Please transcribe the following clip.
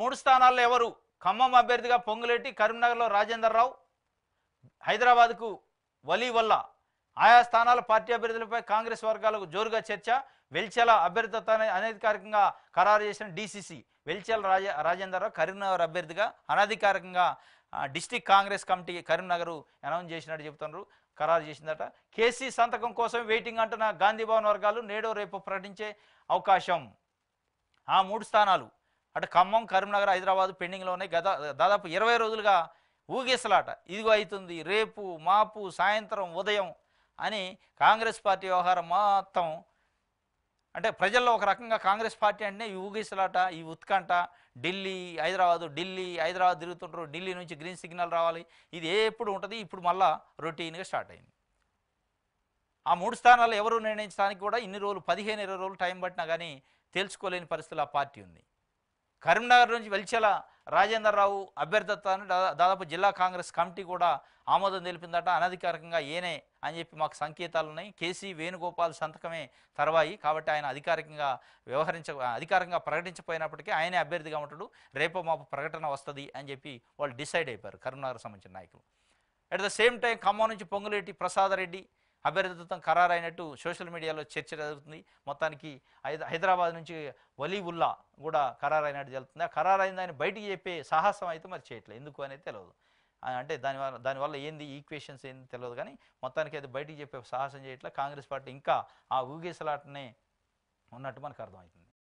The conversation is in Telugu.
3 స్థానాల్లో ఎవరు? ఖమ్మం అభ్యర్థిగా పొంగులేటి, కరీంనగర్లో రాజేందర్ రావు, హైదరాబాద్కు వలీ వల్లా. ఆయా స్థానాల పార్టీ అభ్యర్థులపై కాంగ్రెస్ వర్గాలకు జోరుగా చర్చ. వెల్చెల అభ్యర్థిత్వాన్ని అనధికారికంగా ఖరారు చేసిన డీసీసీ. వెల్చెల రాజేందర్ రావు కరీంనగర్ అభ్యర్థిగా అనధికారికంగా district Congress committee Karimnagar announce చేసినట్టు చెబుతున్నారు, ఖరారు చేసిందట. కేసీ సంతకం కోసం వెయిటింగ్ అంటున్న గాంధీభవన్ వర్గాలు నేడో రేపు ప్రకటించే అవకాశం. ఆ 3 స్థానాలు అటు ఖమ్మం, కరీంనగర్, హైదరాబాద్ పెండింగ్లో ఉన్నాయి. దాదాపు 20 రోజులుగా ఊగేసలాట. ఇదిగో అవుతుంది, రేపు, మాపు, సాయంత్రం, ఉదయం అని కాంగ్రెస్ పార్టీ వ్యవహారం మొత్తం. అంటే ప్రజల్లో ఒక రకంగా కాంగ్రెస్ పార్టీ అంటే ఈ ఊగేసలాట, ఈ ఉత్కంఠ. ఢిల్లీ హైదరాబాద్ తిరుగుతుంటారు. ఢిల్లీ నుంచి గ్రీన్ సిగ్నల్ రావాలి. ఇది ఎప్పుడు ఉంటుంది. ఇప్పుడు మళ్ళా రొటీన్గా స్టార్ట్ అయింది. ఆ 3 స్థానాలు ఎవరు నిర్ణయించడానికి కూడా ఇన్ని రోజులు 15-20 రోజులు టైం పట్టినా కానీ తేల్చుకోలేని పరిస్థితులు ఆ పార్టీ ఉంది. కరీంనగర్ నుంచి వెల్చెల రాజేందర్ రావు అభ్యర్థిత్వాన్ని దాదాపు జిల్లా కాంగ్రెస్ కమిటీ కూడా ఆమోదం తెలిపిందట. అనధికారికంగా ఏనే అని చెప్పి మాకు సంకేతాలు ఉన్నాయి. కేసీ వేణుగోపాల్ సంతకమే తర్వాయి కాబట్టి ఆయన అధికారికంగా ప్రకటించపోయినప్పటికీ ఆయనే అభ్యర్థిగా ఉంటాడు. రేపో మాపు ప్రకటన వస్తుంది అని చెప్పి వాళ్ళు డిసైడ్ అయిపోయారు కరీంనగర్ సంబంధించిన నాయకులు. At the same time Khammam నుంచి పొంగులేటి ప్రసాదరెడ్డి అభ్యర్థిత్వం ఖరారైనట్టు సోషల్ మీడియాలో చర్చ జరుగుతుంది. మొత్తానికి హైదరాబాద్ నుంచి వలీ ఉల్లా కూడా ఖరారైనట్టు జరుగుతుంది. ఆ ఖరారైందని బయటికి చెప్పే సాహసం అయితే మరి చేయట్లేదు. ఎందుకు అనేది తెలియదు. అంటే దానివల్ల ఏంది ఈక్వేషన్స్ ఏంది తెలియదు. కానీ మొత్తానికి అయితే బయటికి చెప్పే సాహసం చేయట్లేదు. కాంగ్రెస్ పార్టీ ఇంకా ఆ ఊగేసలాటనే ఉన్నట్టు మనకు అర్థమవుతుంది.